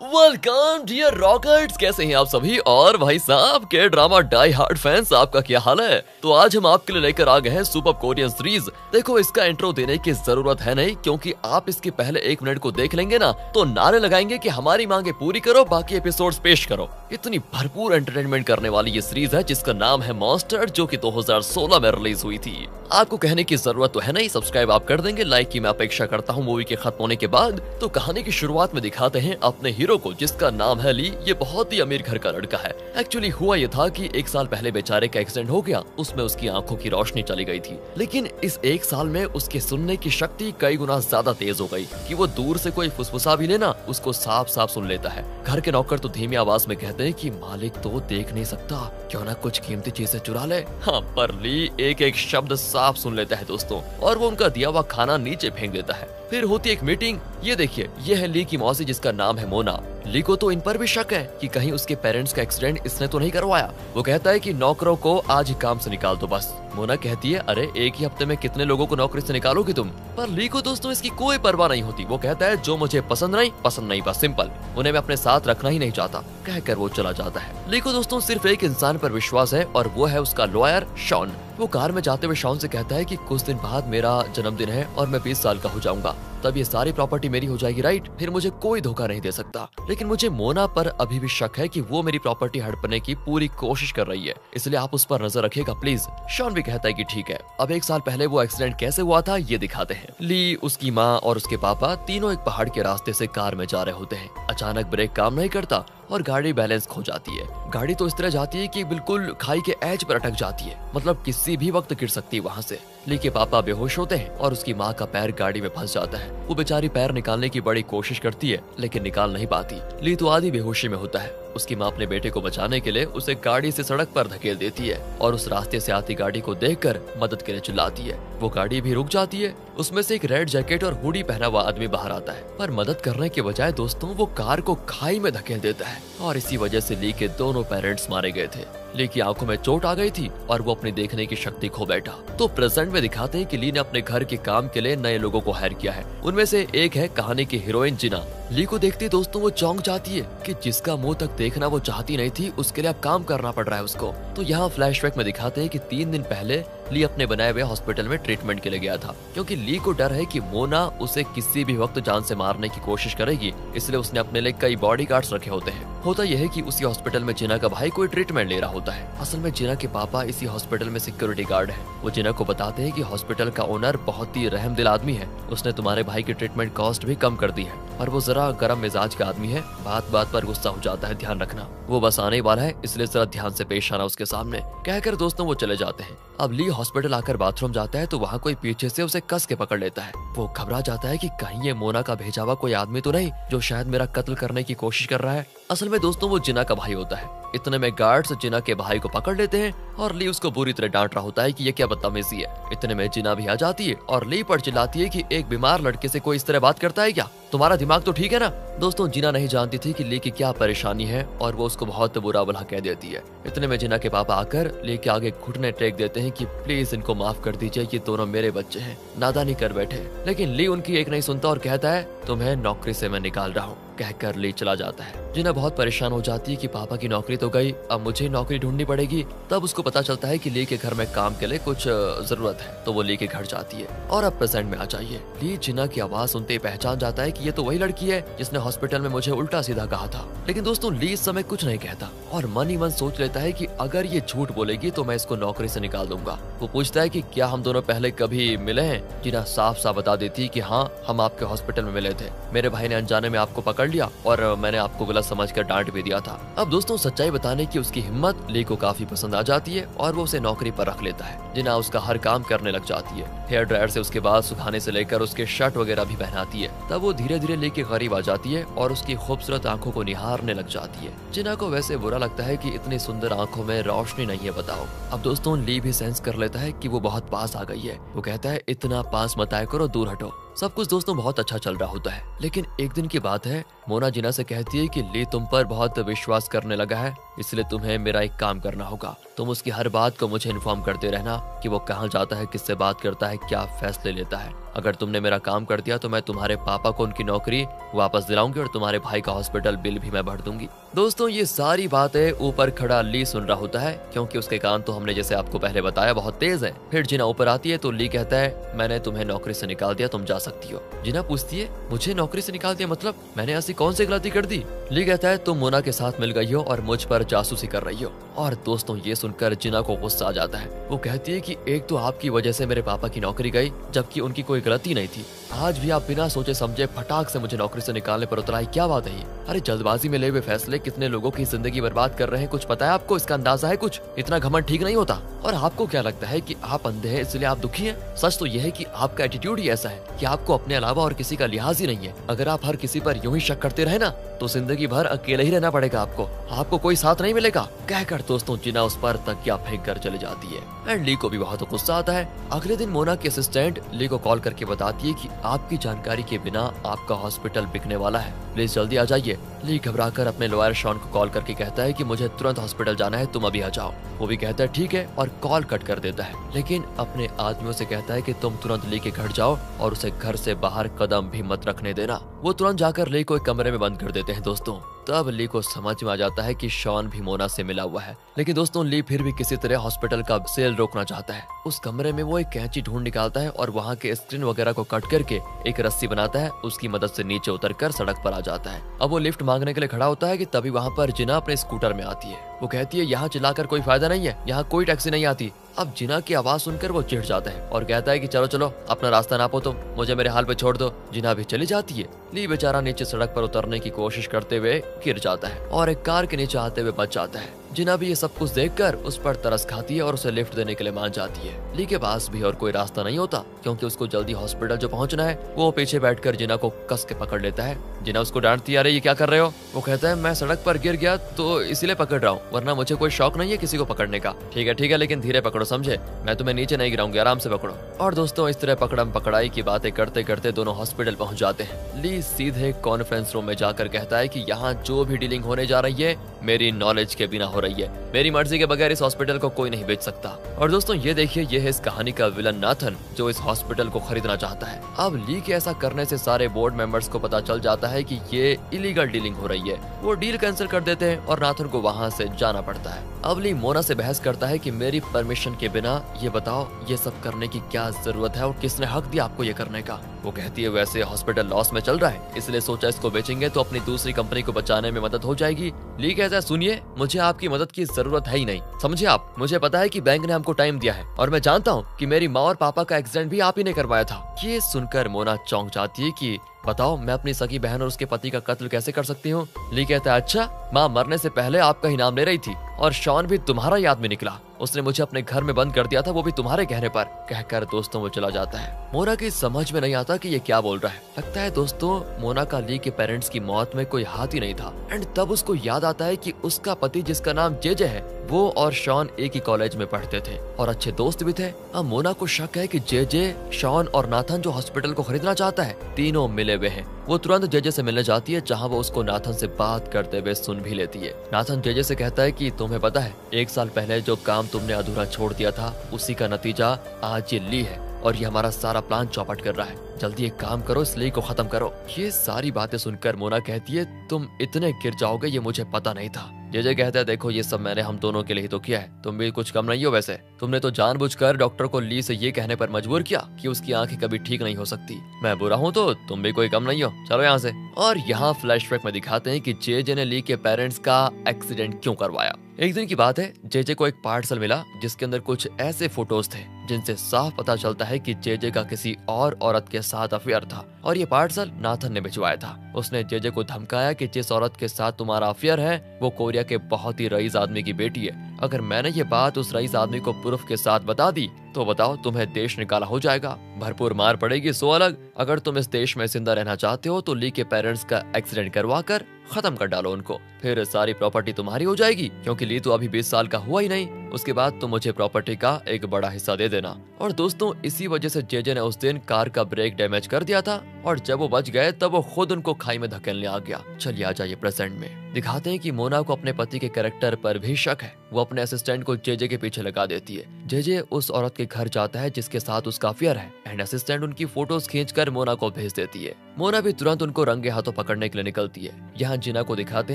Welcome dear rockets, कैसे हैं आप सभी। और भाई साहब के ड्रामा डाई हार्ड फैंस, आपका क्या हाल है। तो आज हम आपके लिए लेकर आ गए हैं सुपर कोरियन सीरीज। देखो, इसका इंट्रो देने की जरूरत है नहीं, क्योंकि आप इसके पहले 1 मिनट को देख लेंगे ना तो नारे लगाएंगे कि हमारी मांगे पूरी करो, बाकी एपिसोड्स पेश करो। इतनी भरपूर एंटरटेनमेंट करने वाली ये सीरीज है जिसका नाम है मॉन्स्टर, जो कि 2016 में रिलीज हुई थी। आपको कहने की जरूरत तो है नहीं, सब्सक्राइब आप कर देंगे, लाइक की मैं अपेक्षा करता हूँ मूवी के खत्म होने के बाद। तो कहानी की शुरुआत में दिखाते हैं अपने हीरो को, जिसका नाम है ली। ये बहुत ही अमीर घर का लड़का है। एक्चुअली हुआ ये था कि 1 साल पहले बेचारे का एक्सीडेंट हो गया, उसमें उसकी आंखों की रोशनी चली गई थी। लेकिन इस 1 साल में उसके सुनने की शक्ति कई गुना ज्यादा तेज हो गई कि वो दूर से कोई फुसफुसा भी लेना उसको साफ साफ सुन लेता है। घर के नौकर तो धीमी आवाज में कहते हैं कि मालिक तो देख नहीं सकता, क्यों ना कुछ कीमती चीजें चुरा ले। हाँ, पर ली एक एक शब्द साफ सुन लेता है दोस्तों, और वो उनका दिया हुआ खाना नीचे फेंक देता है। फिर होती एक मीटिंग। ये देखिए, ये है ली की मौसी, जिसका नाम है मोना। ली को तो इन पर भी शक है कि कहीं उसके पेरेंट्स का एक्सीडेंट इसने तो नहीं करवाया। वो कहता है कि नौकरों को आज ही काम से निकाल दो बस। मोना कहती है, अरे 1 ही हफ्ते में कितने लोगों को नौकरी से निकालोगी तुम। पर ली को दोस्तों इसकी कोई परवाह नहीं होती। वो कहता है, जो मुझे पसंद नहीं, बस सिंपल। उन्हें मैं अपने साथ रखना ही नहीं चाहता, कहकर वो चला जाता है। ली को दोस्तों सिर्फ एक इंसान पर विश्वास है, और वो है उसका लॉयर शॉन। वो कार में जाते हुए शॉन से कहता है कि कुछ दिन बाद मेरा जन्मदिन है और मैं 20 साल का हो जाऊंगा, तब ये सारी प्रॉपर्टी मेरी हो जाएगी, राइट। फिर मुझे कोई धोखा नहीं दे सकता। लेकिन मुझे मोना पर अभी भी शक है कि वो मेरी प्रॉपर्टी हड़पने की पूरी कोशिश कर रही है, इसलिए आप उस पर नजर रखिएगा प्लीज। शॉन भी कहता है कि ठीक है। अब 1 साल पहले वो एक्सीडेंट कैसे हुआ था ये दिखाते हैं। ली, उसकी माँ और उसके पापा तीनों एक पहाड़ के रास्ते से कार में जा रहे होते हैं। अचानक ब्रेक काम नहीं करता और गाड़ी बैलेंस खो जाती है। गाड़ी तो इस तरह जाती है कि बिल्कुल खाई के एज पर अटक जाती है, मतलब किसी भी वक्त गिर सकती है वहाँ से। ली के पापा बेहोश होते हैं और उसकी माँ का पैर गाड़ी में फंस जाता है। वो बेचारी पैर निकालने की बड़ी कोशिश करती है, लेकिन निकाल नहीं पाती। ली तो आधी बेहोशी में होता है। उसकी माँ अपने बेटे को बचाने के लिए उसे गाड़ी से सड़क पर धकेल देती है, और उस रास्ते से आती गाड़ी को देखकर मदद के लिए चिल्लाती है। वो गाड़ी भी रुक जाती है। उसमें से एक रेड जैकेट और हुडी पहना हुआ आदमी बाहर आता है, पर मदद करने के बजाय दोस्तों वो कार को खाई में धकेल देता है, और इसी वजह से ली के दोनों पेरेंट्स मारे गए थे। ली की आंखों में चोट आ गई थी और वो अपनी देखने की शक्ति खो बैठा। तो प्रेजेंट में दिखाते हैं कि ली ने अपने घर के काम के लिए नए लोगों को हायर किया है। उनमें से एक है कहानी की हीरोइन जिना। ली को देखती दोस्तों वो चौंक जाती है कि जिसका मुंह तक देखना वो चाहती नहीं थी, उसके लिए अब काम करना पड़ रहा है उसको। तो यहाँ फ्लैशबैक में दिखाते हैं कि 3 दिन पहले ली अपने बनाए हुए हॉस्पिटल में ट्रीटमेंट के लिए गया था, क्योंकि ली को डर है कि मोना उसे किसी भी वक्त जान से मारने की कोशिश करेगी, इसलिए उसने अपने लिए कई बॉडीगार्ड्स रखे होते हैं। होता यह है कि उसी हॉस्पिटल में जिना का भाई कोई ट्रीटमेंट ले रहा होता है। असल में जिना के पापा इसी हॉस्पिटल में सिक्योरिटी गार्ड है। वो जिना को बताते हैं कि हॉस्पिटल का ओनर बहुत ही रहमदिल आदमी है, उसने तुम्हारे भाई की ट्रीटमेंट कॉस्ट भी कम कर दी है, और वो जरा गर्म मिजाज का आदमी है, बात बात पर गुस्सा हो जाता है, ध्यान रखना। वो बस आने वाला है, इसलिए जरा ध्यान से पेश आना उसके सामने, कहकर दोस्तों वो चले जाते हैं। अब ली हॉस्पिटल आकर बाथरूम जाता है तो वहाँ कोई पीछे से उसे कस के पकड़ लेता है। वो घबरा जाता है कि कहीं ये मोना का भेजा हुआ कोई आदमी तो नहीं जो शायद मेरा कत्ल करने की कोशिश कर रहा है। असल में दोस्तों वो जिना का भाई होता है। इतने में गार्ड्स जिना के भाई को पकड़ लेते हैं और ली उसको बुरी तरह डांट रहा होता है कि ये क्या बदतमीजी है। इतने में जिना भी आ जाती है और ली पर चिल्लाती है कि एक बीमार लड़के से कोई इस तरह बात करता है क्या, तुम्हारा दिमाग तो ठीक है ना। दोस्तों जिना नहीं जानती थी कि ली की क्या परेशानी है, और वो उसको बहुत बुरा भला कह देती है। इतने में जिना के पापा आकर ली के आगे घुटने टेक देते हैं कि प्लीज इनको माफ कर दीजिए, ये दोनों मेरे बच्चे हैं, नादानी कर बैठे। लेकिन ली उनकी एक नहीं सुनता और कहता है, तुम्हें नौकरी से मैं निकाल रहा हूँ, कहकर ली चला जाता है। जिना बहुत परेशान हो जाती है कि पापा की नौकरी तो गई, अब मुझे नौकरी ढूंढनी पड़ेगी। तब उसको पता चलता है कि ली के घर में काम के लिए कुछ जरूरत है, तो वो ली के घर जाती है। और अब प्रेजेंट में आ जाइए। ली जिना की आवाज सुनते ही पहचान जाता है कि ये तो वही लड़की है जिसने हॉस्पिटल में मुझे उल्टा सीधा कहा था। लेकिन दोस्तों ली इस समय कुछ नहीं कहता और मन ही मन सोच लेता है कि अगर ये झूठ बोलेगी तो मैं इसको नौकरी से निकाल दूंगा। वो पूछता है कि क्या हम दोनों पहले कभी मिले हैं। जिना साफ साफ बता देती कि हाँ, हम आपके हॉस्पिटल में मिले थे, मेरे भाई ने अनजाने में आपको पकड़ लिया और मैंने आपको गलत समझकर डांट भी दिया था। अब दोस्तों सच्चाई बताने की उसकी हिम्मत ली को काफी पसंद आ जाती है और वो उसे नौकरी पर रख लेता है। जिना उसका हर काम करने लग जाती है। हेयर ड्रायर से उसके बाल सुखाने से लेकर उसके शर्ट वगैरह भी पहनाती है। तब वो धीरे धीरे ली के करीब आ जाती है और उसकी खूबसूरत आंखों को निहारने लग जाती है। जिना को वैसे बुरा लगता है कि इतनी सुंदर आंखों में रोशनी नहीं है, बताओ। अब दोस्तों ली भी सेंस कर लेता है कि वो बहुत पास आ गई है। वो कहता है, इतना पास मत आया करो, दूर हटो। सब कुछ दोस्तों बहुत अच्छा चल रहा होता है। लेकिन एक दिन की बात है, मोना जिना से कहती है कि ली तुम पर बहुत विश्वास करने लगा है, इसलिए तुम्हें मेरा एक काम करना होगा। तुम उसकी हर बात को मुझे इन्फॉर्म करते रहना कि वो कहाँ जाता है, किससे बात करता है, क्या फैसले लेता है। अगर तुमने मेरा काम कर दिया तो मैं तुम्हारे पापा को उनकी नौकरी वापस दिलाऊंगी और तुम्हारे भाई का हॉस्पिटल बिल भी मैं भर दूंगी। दोस्तों ये सारी बातें ऊपर खड़ा ली सुन रहा होता है, क्योंकि उसके कान तो हमने जैसे आपको पहले बताया बहुत तेज है। फिर जिना ऊपर आती है तो ली कहता है मैंने तुम्हें नौकरी से निकाल दिया, तुम जा सकती हो। जिना पूछती है मुझे नौकरी से निकाल दिया मतलब, मैंने ऐसी कौन सी गलती कर दी? ली कहता है तुम मोना के साथ मिल गई हो और मुझ पर जासूसी कर रही हो। और दोस्तों ये सुनकर जिना को गुस्सा आ जाता है। वो कहती है कि एक तो आपकी वजह से मेरे पापा की नौकरी गई, जबकि उनकी कोई गलती नहीं थी। आज भी आप बिना सोचे समझे फटाक से मुझे नौकरी से निकालने पर उतराई, क्या बात है ये? अरे जल्दबाजी में ले हुए फैसले कितने लोगों की जिंदगी बर्बाद कर रहे हैं, कुछ पता है आपको? इसका अंदाजा है कुछ? इतना घमंड ठीक नहीं होता। और आपको क्या लगता है कि आप अंधे हैं इसलिए आप दुखी हैं? सच तो यह है कि आपका एटीट्यूड ही ऐसा है कि आपको अपने अलावा और किसी का लिहाज ही नहीं है। अगर आप हर किसी पर यूं ही शक करते रहे ना तो जिंदगी भर अकेले ही रहना पड़ेगा आपको कोई साथ नहीं मिलेगा। कहकर दोस्तों जिना उस पर तकिया फेंक कर चली जाती है। एंड ली को भी बहुत गुस्सा आता है। अगले दिन मोना की असिस्टेंट ली को कॉल करके बताती है कि आपकी जानकारी के बिना आपका हॉस्पिटल बिकने वाला है, प्लीज जल्दी आ जाइए। ली घबराकर अपने लॉयर शॉन को कॉल करके कहता है कि मुझे तुरंत हॉस्पिटल जाना है, तुम अभी आ जाओ। वो भी कहता है ठीक है और कॉल कट कर देता है। लेकिन अपने आदमियों से कहता है कि तुम तुरंत ली के घर जाओ और उसे घर से बाहर कदम भी मत रखने देना। वो तुरंत जाकर ली को एक कमरे में बंद कर देते हैं। दोस्तों तब ली को समझ में आ जाता है कि शॉन भी मोना से मिला हुआ है। लेकिन दोस्तों ली फिर भी किसी तरह हॉस्पिटल का सेल रोकना चाहता है। उस कमरे में वो एक कैंची ढूंढ निकालता है और वहाँ के स्क्रीन वगैरह को कट करके एक रस्सी बनाता है, उसकी मदद से नीचे उतरकर सड़क पर आ जाता है। अब वो लिफ्ट मांगने के लिए खड़ा होता है कि तभी वहाँ पर जिना अपने स्कूटर में आती है। वो कहती है यहाँ चिल्लाकर कोई फायदा नहीं है, यहाँ कोई टैक्सी नहीं आती। अब जिना की आवाज सुनकर वो चिढ़ जाता है और कहता है कि चलो चलो अपना रास्ता नापो, तुम मुझे मेरे हाल पे छोड़ दो। जिना भी चली जाती है। ली बेचारा नीचे सड़क पर उतरने की कोशिश करते हुए गिर जाता है और एक कार के नीचे आते हुए बच जाता है। जिना भी ये सब कुछ देखकर उस पर तरस खाती है और उसे लिफ्ट देने के लिए मान जाती है। ली के पास भी और कोई रास्ता नहीं होता, क्योंकि उसको जल्दी हॉस्पिटल जो पहुंचना है। वो पीछे बैठकर जिना को कस के पकड़ लेता है। जिना उसको डांटती है, अरे ये क्या कर रहे हो? वो कहता है मैं सड़क पर गिर गया तो इसीलिए पकड़ रहा हूँ, वरना मुझे कोई शौक नहीं है किसी को पकड़ने का। ठीक है लेकिन धीरे पकड़ो, समझे? मैं तुम्हें नीचे नहीं गिराऊंगी, आराम से पकड़ो। और दोस्तों इस तरह पकड़म पकड़ाई की बातें करते करते दोनों हॉस्पिटल पहुंच जाते हैं। ली सीधे कॉन्फ्रेंस रूम में जाकर कहता है कि यहाँ जो भी डीलिंग होने जा रही है मेरी नॉलेज के बिना हो रही है, मेरी मर्जी के बगैर इस हॉस्पिटल को कोई नहीं बेच सकता। और दोस्तों ये देखिए, ये है इस कहानी का विलन नाथन, जो इस हॉस्पिटल को खरीदना चाहता है। अब ली के ऐसा करने से सारे बोर्ड मेंबर्स को पता चल जाता है कि ये इलीगल डीलिंग हो रही है। वो डील कैंसिल कर देते हैं और नाथन को वहाँ से जाना पड़ता है। अब ली मोना से बहस करता है कि मेरी परमिशन के बिना ये बताओ ये सब करने की क्या जरूरत है और किसने हक दिया आपको ये करने का? वो कहती है वैसे हॉस्पिटल लॉस में चल रहा है, इसलिए सोचा इसको बेचेंगे तो अपनी दूसरी कंपनी को बचाने में मदद हो जाएगी। ली कहता है सुनिए, मुझे आपकी मदद की जरूरत है ही नहीं, समझे आप? मुझे पता है कि बैंक ने हमको टाइम दिया है और मैं जानता हूँ कि मेरी माँ और पापा का एक्सीडेंट भी आप ही ने करवाया था। ये सुनकर मोना चौंक जाती है कि बताओ मैं अपनी सगी बहन और उसके पति का कत्ल कैसे कर सकती हूँ? ली कहता है अच्छा, माँ मरने से पहले आपका ही नाम ले रही थी और शॉन भी तुम्हारा ही आदमी निकला, उसने मुझे अपने घर में बंद कर दिया था, वो भी तुम्हारे कहने पर। कहकर दोस्तों वो चला जाता है। मोना की समझ में नहीं आता कि ये क्या बोल रहा है। लगता है दोस्तों मोना का ली के पेरेंट्स की मौत में कोई हाथ ही नहीं था। एंड तब उसको याद आता है कि उसका पति जिसका नाम जेजे है वो और शॉन एक ही कॉलेज में पढ़ते थे और अच्छे दोस्त भी थे। अब मोना को शक है कि जेजे, शॉन और नाथन जो हॉस्पिटल को खरीदना चाहता है तीनों मिले हुए हैं। वो तुरंत जेजे से मिलने जाती है, जहाँ वो उसको नाथन से बात करते हुए सुन भी लेती है। नाथन जेजे से कहता है कि तुम्हें पता है 1 साल पहले जो काम तुमने अधूरा छोड़ दिया था उसी का नतीजा आज ये ली है और ये हमारा सारा प्लान चौपट कर रहा है। जल्दी एक काम करो, इस ली को खत्म करो। ये सारी बातें सुनकर मोना कहती है तुम इतने गिर जाओगे ये मुझे पता नहीं था। जेजे कहता है देखो ये सब मैंने हम दोनों के लिए ही तो किया है, तुम भी कुछ कम नहीं हो। वैसे तुमने तो जानबूझकर डॉक्टर को ली से ये कहने पर मजबूर किया कि उसकी आंखें कभी ठीक नहीं हो सकती। मैं बुरा हूँ तो तुम भी कोई कम नहीं हो, चलो यहाँ से। और यहाँ फ्लैशबैक में दिखाते हैं कि जेजे ने ली के पेरेंट्स का एक्सीडेंट क्यों करवाया। एक दिन की बात है, जेजे को एक पार्सल मिला जिसके अंदर कुछ ऐसे फोटोज थे जिनसे साफ पता चलता है कि जेजे का किसी और औरत के साथ अफेयर था और ये पार्सल नाथन ने भिजवाया था। उसने जेजे को धमकाया कि जिस औरत के साथ तुम्हारा अफेयर है वो कोरिया के बहुत ही रईस आदमी की बेटी है। अगर मैंने ये बात उस रईस आदमी को प्रूफ के साथ बता दी तो बताओ तुम्हें देश निकाला हो जाएगा, भरपूर मार पड़ेगी सो अलग। अगर तुम इस देश में जिंदा रहना चाहते हो तो ली के पेरेंट्स का एक्सीडेंट करवा कर खत्म कर डालो उनको, फिर सारी प्रॉपर्टी तुम्हारी हो जाएगी, क्योंकि ली तो अभी 20 साल का हुआ ही नहीं। उसके बाद तुम मुझे प्रॉपर्टी का एक बड़ा हिस्सा दे देना। और दोस्तों इसी वजह से जेजे ने उस दिन कार का ब्रेक डैमेज कर दिया था, और जब वो बच गए तब वो खुद उनको खाई में धकेलने आ गया। चलिए आ जाइए प्रेजेंट में। दिखाते हैं कि मोना को अपने पति के कैरेक्टर पर भी शक है। वो अपने असिस्टेंट को जेजे के पीछे लगा देती है। जेजे उस औरत के घर जाता है जिसके साथ उसका अफेयर है, एंड असिस्टेंट उनकी फोटोज खींचकर मोना को भेज देती है। मोना भी तुरंत उनको रंगे हाथों पकड़ने के लिए निकलती है। यहाँ जिना को दिखाते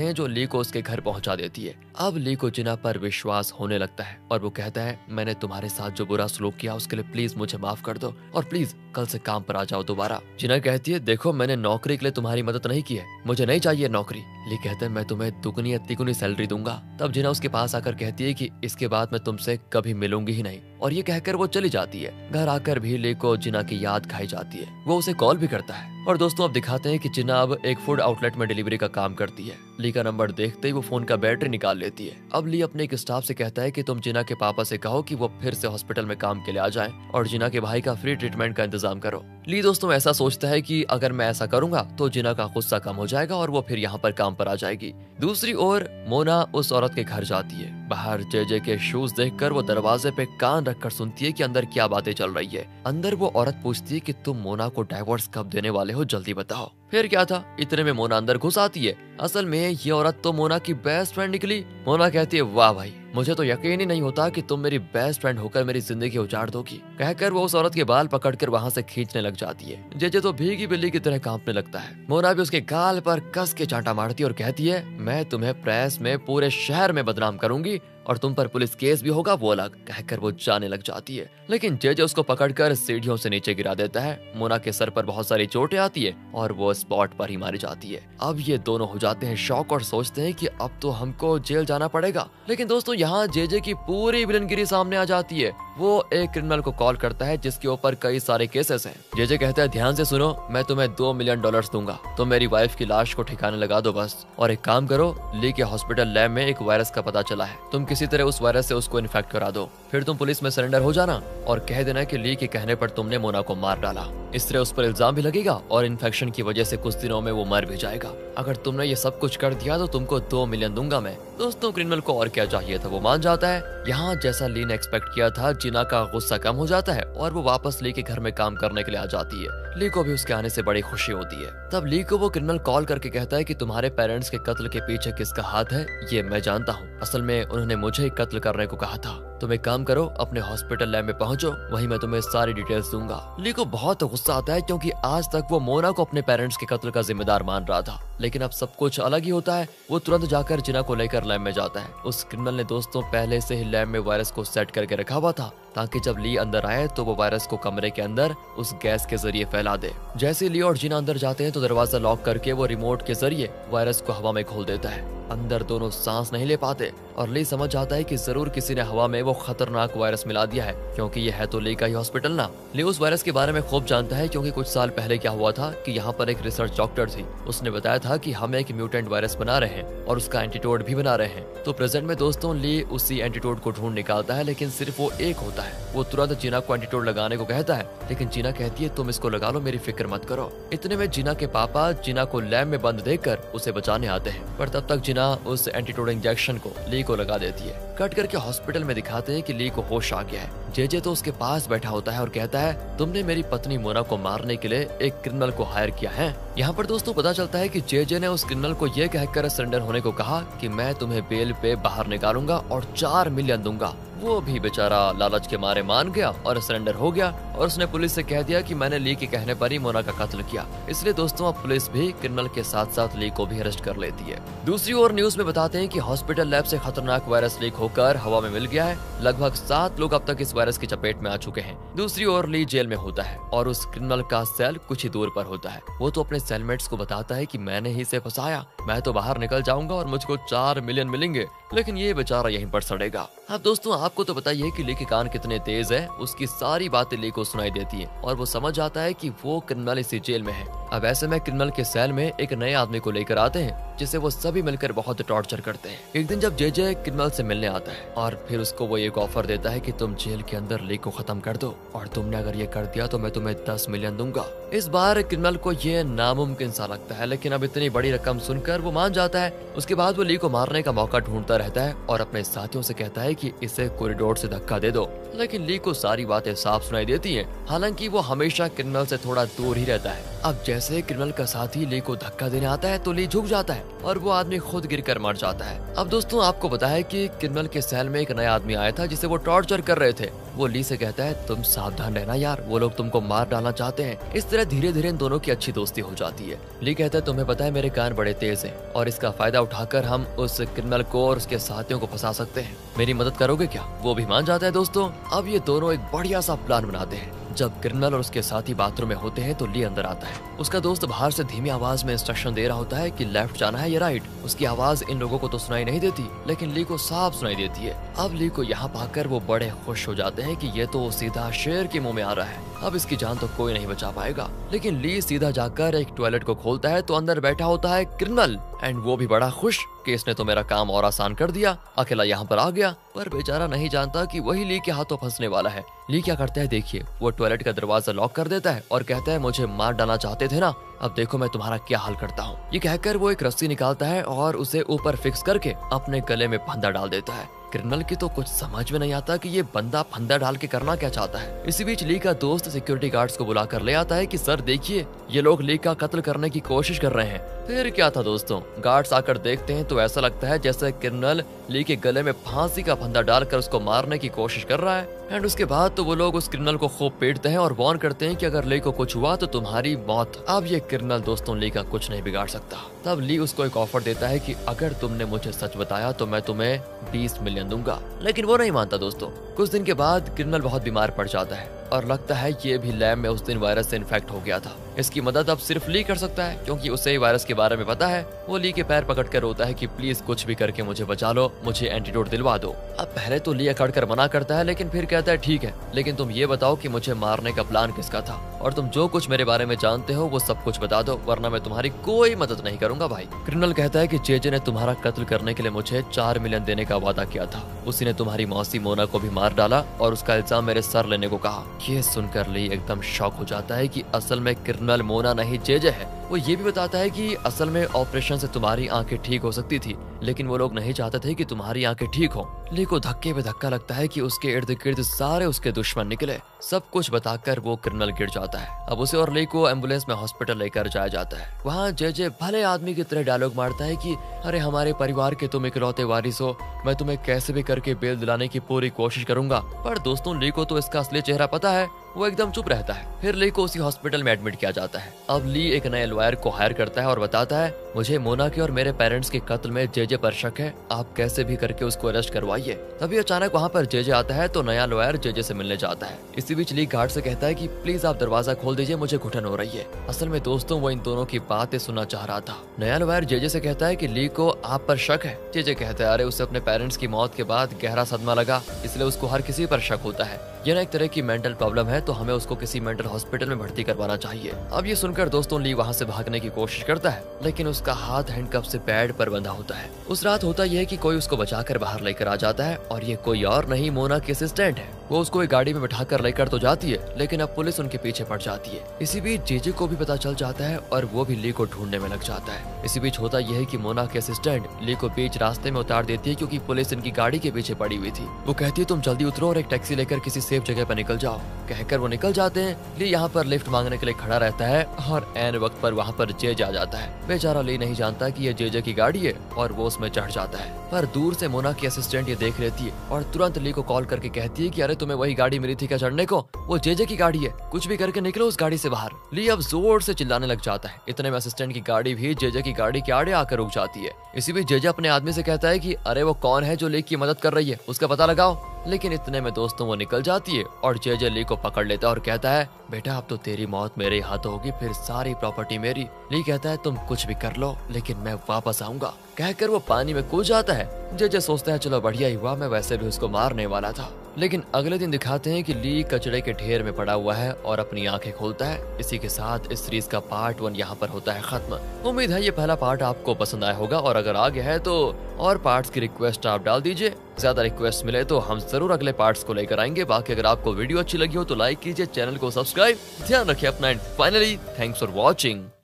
हैं जो ली को उसके घर पहुंचा देती है। अब ली को जिना पर विश्वास होने लगता है और वो कहता है, मैंने तुम्हारे साथ जो बुरा सलूक किया उसके लिए प्लीज मुझे माफ कर दो, और प्लीज कल से काम पर आ जाओ दोबारा। जिना कहती है, देखो मैंने नौकरी के लिए तुम्हारी मदद नहीं की है, मुझे नहीं चाहिए नौकरी। ली कहते हैं, मैं तुम्हें दुगनी या तिगुनी सैलरी दूंगा। तब जिना उसके पास आकर कहती है कि इसके बाद मैं तुमसे कभी मिलूंगी ही नहीं, और ये कहकर वो चली जाती है। घर आकर भी ली को जिना की याद खाई जाती है। वो उसे कॉल भी करता है। और दोस्तों अब दिखाते हैं कि जिना अब एक फूड आउटलेट में डिलीवरी का काम करती है। ली का नंबर देखते ही वो फोन का बैटरी निकाल लेती है। अब ली अपने एक स्टाफ से कहता है कि तुम जिना के पापा से कहो कि वो फिर से हॉस्पिटल में काम के लिए आ जाएं और जिना के भाई का फ्री ट्रीटमेंट का इंतजाम करो। ली दोस्तों ऐसा सोचता है कि अगर मैं ऐसा करूंगा तो जिना का गुस्सा कम हो जाएगा और वो फिर यहाँ पर काम पर आ जाएगी। दूसरी ओर मोना उस औरत के घर जाती है। बाहर जेजे के शूज देखकर वो दरवाजे पे कान रखकर सुनती है कि अंदर क्या बातें चल रही है। अंदर वो औरत पूछती है कि तुम मोना को डाइवोर्स कब देने वाले हो, जल्दी बताओ। फिर क्या था, इतने में मोना अंदर घुस आती है। असल में ये औरत तो मोना की बेस्ट फ्रेंड निकली। मोना कहती है, वाह भाई, मुझे तो यकीन ही नहीं होता कि तुम मेरी बेस्ट फ्रेंड होकर मेरी जिंदगी उजाड़ दोगी। कहकर वो उस औरत के बाल पकड़कर वहाँ से खींचने लग जाती है। जेजे तो भीगी बिल्ली की तरह कांपने लगता है। मोना भी उसके गाल पर कस के चांटा मारती है और कहती है, मैं तुम्हें प्रेस में पूरे शहर में बदनाम करूंगी और तुम पर पुलिस केस भी होगा वो अलग। कहकर वो जाने लग जाती है, लेकिन जेजे उसको पकड़कर सीढ़ियों से नीचे गिरा देता है। मोना के सर पर बहुत सारी चोटें आती है और वो स्पॉट पर ही मारी जाती है। अब ये दोनों हो जाते हैं शॉक और सोचते हैं कि अब तो हमको जेल जाना पड़ेगा। लेकिन दोस्तों यहाँ जेजे की पूरी विलनगिरी सामने आ जाती है। वो एक क्रिमिनल को कॉल करता है जिसके ऊपर कई सारे केसेस हैं। जेजे कहता है, ध्यान से सुनो, मैं तुम्हें $2 मिलियन दूंगा, तुम मेरी वाइफ की लाश को ठिकाने लगा दो बस। और एक काम करो, ली के हॉस्पिटल लैब में एक वायरस का पता चला है, तुम किसी तरह उस वायरस से उसको इन्फेक्ट करा दो, फिर तुम पुलिस में सरेंडर हो जाना और कह देना कि ली के कहने पर तुमने मोना को मार डाला। इस तरह उस पर इल्जाम भी लगेगा और इन्फेक्शन की वजह से कुछ दिनों में वो मर भी जाएगा। अगर तुमने ये सब कुछ कर दिया तो तुमको $2 मिलियन दूंगा मैं। दोस्तों क्रिमिनल को और क्या चाहिए था, वो मान जाता है। यहाँ जैसा ली ने एक्सपेक्ट किया था, जिना का गुस्सा कम हो जाता है और वो वापस ली के घर में काम करने के लिए आ जाती है। ली को भी उसके आने से बड़ी खुशी होती है। तब ली को वो क्रिमिनल कॉल करके कहता है कि तुम्हारे पेरेंट्स के कत्ल के पीछे किसका हाथ है ये मैं जानता हूँ। असल में उन्होंने मुझे ही कत्ल करने को कहा था। तुम एक काम करो, अपने हॉस्पिटल लैब में पहुंचो, वहीं मैं तुम्हें सारी डिटेल्स दूंगा। ली को बहुत गुस्सा आता है क्योंकि आज तक वो मोना को अपने पेरेंट्स के कत्ल का जिम्मेदार मान रहा था, लेकिन अब सब कुछ अलग ही होता है। वो तुरंत जाकर जिना को लेकर लैब में जाता है। उस क्रिमिनल ने दोस्तों पहले से ही लैब में वायरस को सेट करके रखा हुआ था ताकि जब ली अंदर आए तो वो वायरस को कमरे के अंदर उस गैस के जरिए फैला दे। जैसे ली और जिना अंदर जाते हैं तो दरवाजा लॉक करके वो रिमोट के जरिए वायरस को हवा में खोल देता है। अंदर दोनों सांस नहीं ले पाते और ली समझ जाता है कि जरूर किसी ने हवा में वो खतरनाक वायरस मिला दिया है, क्योंकि ये है तो ली का ही हॉस्पिटल ना। ली उस वायरस के बारे में खूब जानता है क्योंकि कुछ साल पहले क्या हुआ था कि यहाँ पर एक रिसर्च डॉक्टर थी, उसने बताया था कि हम एक म्यूटेंट वायरस बना रहे हैं और उसका एंटीडोट भी बना रहे हैं। तो प्रेजेंट में दोस्तों ली उसी एंटीडोट को ढूंढ निकालता है, लेकिन सिर्फ वो एक होता है। वो तुरंत जिना को एंटीडोट लगाने को कहता है, लेकिन जिना कहती है तुम इसको लगा लो, मेरी फिक्र मत करो। इतने में जिना के पापा जिना को लैब में बंद देखकर उसे बचाने आते हैं, पर तब तक जिना उस एंटीडोट इंजेक्शन को ली को लगा देती है। कट करके हॉस्पिटल में दिखाते हैं कि ली को होश आ गया है। जेजे तो उसके पास बैठा होता है और कहता है, तुमने मेरी पत्नी मोना को मारने के लिए एक क्रिमिनल को हायर किया है। यहाँ पर दोस्तों पता चलता है कि जेजे ने उस क्रिमिनल को यह कहकर सरेंडर होने को कहा कि मैं तुम्हें बेल पे बाहर निकालूंगा और $4 मिलियन दूंगा। वो भी बेचारा लालच के मारे मान गया और सरेंडर हो गया और उसने पुलिस से कह दिया कि मैंने ली के कहने पर ही मोना का कत्ल किया। इसलिए दोस्तों अब पुलिस भी क्रिमिनल के साथ साथ ली को भी अरेस्ट कर लेती है। दूसरी ओर न्यूज में बताते हैं कि हॉस्पिटल लैब से खतरनाक वायरस लीक होकर हवा में मिल गया है। लगभग 7 लोग अब तक इस वायरस की चपेट में आ चुके हैं। दूसरी ओर ली जेल में होता है और उस क्रिमिनल का सेल कुछ ही दूर पर होता है। वो तो अपने सेलमेट्स को बताता है कि मैंने ही इसे फंसाया, मैं तो बाहर निकल जाऊंगा और मुझको $4 मिलियन मिलेंगे, लेकिन ये बेचारा यहीं पर सड़ेगा। अब दोस्तों आपको तो बताइए कि ली के कान कितने तेज है। उसकी सारी बातें ली को सुनाई देती है और वो समझ आता है कि वो क्रिमिनल इसी जेल में है। अब ऐसे में क्रिमिनल के सेल में एक नए आदमी को लेकर आते हैं जिसे वो सभी मिलकर बहुत टॉर्चर करते हैं। एक दिन जब जेजे क्रिमिनल से मिलने आता है और फिर उसको वो एक ऑफर देता है कि तुम जेल के अंदर ली को खत्म कर दो और तुमने अगर ये कर दिया तो मैं तुम्हें 10 मिलियन दूंगा। इस बार क्रिमिनल को ये नामुमकिन सा लगता है, लेकिन अब इतनी बड़ी रकम सुनकर वो मान जाता है। उसके बाद वो ली को मारने का मौका ढूंढता रहता है और अपने साथियों से कहता है कि इसे कॉरिडोर से धक्का दे दो, लेकिन ली को सारी बातें साफ सुनाई देती हैं। हालांकि वो हमेशा क्रिमिनल से थोड़ा दूर ही रहता है। अब जैसे क्रिमिनल का साथी ली को धक्का देने आता है तो ली झुक जाता है और वो आदमी खुद गिरकर मर जाता है। अब दोस्तों आपको पता है कि क्रिमिनल के सेल में एक नया आदमी आया था जिसे वो टॉर्चर कर रहे थे। वो ली से कहता है तुम सावधान रहना यार, वो लोग तुमको मार डालना चाहते हैं। इस तरह धीरे धीरे इन दोनों की अच्छी दोस्ती हो जाती है। ली कहता है तुम्हें पता है मेरे कान बड़े तेज हैं और इसका फायदा उठाकर हम उस क्रिमिनल को और उसके साथियों को फंसा सकते हैं, मेरी मदद करोगे क्या? वो भी मान जाता है। दोस्तों अब ये दोनों एक बढ़िया सा प्लान बनाते हैं। जब क्रिमिनल और उसके साथी बाथरूम में होते हैं तो ली अंदर आता है। उसका दोस्त बाहर से धीमी आवाज में इंस्ट्रक्शन दे रहा होता है कि लेफ्ट जाना है या राइट। उसकी आवाज इन लोगों को तो सुनाई नहीं देती, लेकिन ली को साफ सुनाई देती है। अब ली को यहाँ पाकर वो बड़े खुश हो जाते हैं कि ये तो सीधा शेर के मुंह में आ रहा है, अब इसकी जान तो कोई नहीं बचा पाएगा। लेकिन ली सीधा जाकर एक टॉयलेट को खोलता है तो अंदर बैठा होता है क्रिमिनल, एंड वो भी बड़ा खुश कि इसने तो मेरा काम और आसान कर दिया, अकेला यहाँ पर आ गया। पर बेचारा नहीं जानता कि वही ली के हाथों फंसने वाला है। ली क्या करता है देखिए, वो टॉयलेट का दरवाजा लॉक कर देता है और कहता है मुझे मार डालना चाहते थे ना, अब देखो मैं तुम्हारा क्या हाल करता हूँ। ये कहकर वो एक रस्सी निकालता है और उसे ऊपर फिक्स करके अपने गले में फंदा डाल देता है। क्रिमिनल की तो कुछ समझ में नहीं आता कि ये बंदा फंदा डाल के करना क्या चाहता है। इसी बीच ली का दोस्त सिक्योरिटी गार्ड्स को बुलाकर ले आता है कि सर देखिए ये लोग ली का कत्ल करने की कोशिश कर रहे हैं। फिर क्या था दोस्तों, गार्ड्स आकर देखते हैं तो ऐसा लगता है जैसे क्रिमिनल ली के गले में फांसी का फंदा डालकर उसको मारने की कोशिश कर रहा है। एंड उसके बाद तो वो लोग उस क्रिमिनल को खूब पीटते हैं और वार्न करते हैं कि अगर ली को कुछ हुआ तो तुम्हारी मौत। अब ये क्रिमिनल दोस्तों ली का कुछ नहीं बिगाड़ सकता। तब ली उसको एक ऑफर देता है कि अगर तुमने मुझे सच बताया तो मैं तुम्हें 20 मिलियन दूंगा, लेकिन वो नहीं मानता दोस्तों। कुछ दिन के बाद क्रिमिनल बहुत बीमार पड़ जाता है और लगता है ये भी लैब में उस दिन वायरस से इन्फेक्ट हो गया था। इसकी मदद अब सिर्फ ली कर सकता है क्योंकि उसे ही वायरस के बारे में पता है। वो ली के पैर पकड़ कर रोता है कि प्लीज कुछ भी करके मुझे बचा लो, मुझे एंटीडोट दिलवा दो। अब पहले तो ली अकड़ कर मना करता है, लेकिन फिर कहता है ठीक है, लेकिन तुम ये बताओ कि मुझे मारने का प्लान किसका था और तुम जो कुछ मेरे बारे में जानते हो वो सब कुछ बता दो, वरना मैं तुम्हारी कोई मदद नहीं करूंगा भाई। क्रिमिनल कहता है कि जेजे ने तुम्हारा कत्ल करने के लिए मुझे 4 मिलियन देने का वादा किया था। उसी ने तुम्हारी मौसी मोना को भी मार डाला और उसका इल्जाम मेरे सर लेने को कहा। ये सुनकर ली एकदम शॉक हो जाता है कि असल में क्रिमिनल मोना नहीं जेजे है। वो ये भी बताता है कि असल में ऑपरेशन से तुम्हारी आंखें ठीक हो सकती थी, लेकिन वो लोग नहीं चाहते थे कि तुम्हारी आंखें ठीक हो। ली को धक्के पे धक्का लगता है कि उसके इर्द गिर्द सारे उसके दुश्मन निकले। सब कुछ बताकर वो क्रिमिनल गिर जाता है। अब उसे और ली को एम्बुलेंस में हॉस्पिटल लेकर जाया जाता है। वहाँ जेजे भले आदमी की तरह डायलॉग मारता है कि अरे हमारे परिवार के तुम इकलौते वारिस हो, मैं तुम्हें कैसे भी करके बेल दिलाने की पूरी कोशिश करूंगा। पर दोस्तों ली को तो इसका असली चेहरा पता है, वो एकदम चुप रहता है। फिर ली को उसी हॉस्पिटल में एडमिट किया जाता है। अब ली एक नए लॉयर को हायर करता है और बताता है मुझे मोना के और मेरे पेरेंट्स के कत्ल में जेजे पर शक है, आप कैसे भी करके उसको अरेस्ट करवाइए। तभी अचानक वहाँ पर जेजे आता है तो नया लॉयर जेजे से मिलने जाता है। इसी बीच ली गार्ड से कहता है कि प्लीज आप दरवाजा खोल दीजिए, मुझे घुटन हो रही है। असल में दोस्तों वो इन दोनों की बातें सुनना चाह रहा था। नया लॉयर जेजे से कहता है कि ली को आप पर शक है। जेजे कहता है अरे उसे अपने पेरेंट्स की मौत के बाद गहरा सदमा लगा, इसलिए उसको हर किसी पर शक होता है। ये ना एक तरह की मेंटल प्रॉब्लम है, तो हमें उसको किसी मेंटल हॉस्पिटल में भर्ती करवाना चाहिए। अब ये सुनकर दोस्तों ली वहाँ से भागने की कोशिश करता है, लेकिन उसका हाथ हैंडकफ से पैड पर बंधा होता है। उस रात होता यह है कि कोई उसको बचाकर बाहर लेकर आ जाता है और ये कोई और नहीं मोना की असिस्टेंट है। वो उसको एक गाड़ी में बिठाकर लेकर तो जाती है, लेकिन अब पुलिस उनके पीछे पड़ जाती है। इसी बीच जेजे को भी पता चल जाता है और वो भी ली को ढूंढने में लग जाता है। इसी बीच होता यह है कि मोना के असिस्टेंट ली को बीच रास्ते में उतार देती है क्योंकि पुलिस इनकी गाड़ी के पीछे पड़ी हुई थी। वो कहती है तुम जल्दी उतरो और एक टैक्सी लेकर किसी सेफ जगह पर निकल जाओ। कहकर वो निकल जाते हैं। ली यहाँ पर लिफ्ट मांगने के लिए खड़ा रहता है और ऐन वक्त पर वहाँ पर जेजे आ जाता है। बेचारा ली नहीं जानता कि ये जेजे की गाड़ी है और वो उसमें चढ़ जाता है। पर दूर से मोना की असिस्टेंट ये देख लेती है और तुरंत ली को कॉल करके कहती है कि अरे तुम्हें वही गाड़ी मिली थी क्या चढ़ने को, वो जेजे की गाड़ी है, कुछ भी करके निकलो उस गाड़ी से बाहर। ली अब जोर से चिल्लाने लग जाता है। इतने में असिस्टेंट की गाड़ी भी जेजे की गाड़ी के आड़े आकर रुक जाती है। इसी बीच जेजे अपने आदमी से कहता है कि अरे वो कौन है जो ली की मदद कर रही है, उसका पता लगाओ। लेकिन इतने में दोस्तों वो निकल जाती है और जे ली को पकड़ लेता है और कहता है, बेटा अब तो तेरी मौत मेरे हाथों होगी, फिर सारी प्रॉपर्टी मेरी। ली कहता है, तुम कुछ भी कर लो लेकिन मैं वापस आऊंगा। कहकर वो पानी में कूद जाता है। जे सोचता है, चलो बढ़िया ही हुआ, मैं वैसे भी उसको मारने वाला था। लेकिन अगले दिन दिखाते हैं कि ली कचड़े के ढेर में पड़ा हुआ है और अपनी आंखें खोलता है। इसी के साथ इस सीरीज का पार्ट 1 यहाँ पर होता है खत्म। उम्मीद है ये पहला पार्ट आपको पसंद आया होगा, और अगर आगे है तो और पार्ट्स की रिक्वेस्ट आप डाल दीजिए। ज्यादा रिक्वेस्ट मिले तो हम जरूर अगले पार्ट्स को लेकर आएंगे। बाकी अगर आपको वीडियो अच्छी लगी हो तो लाइक कीजिए, चैनल को सब्सक्राइब। ध्यान रखिए अपना, and finally thanks for watching.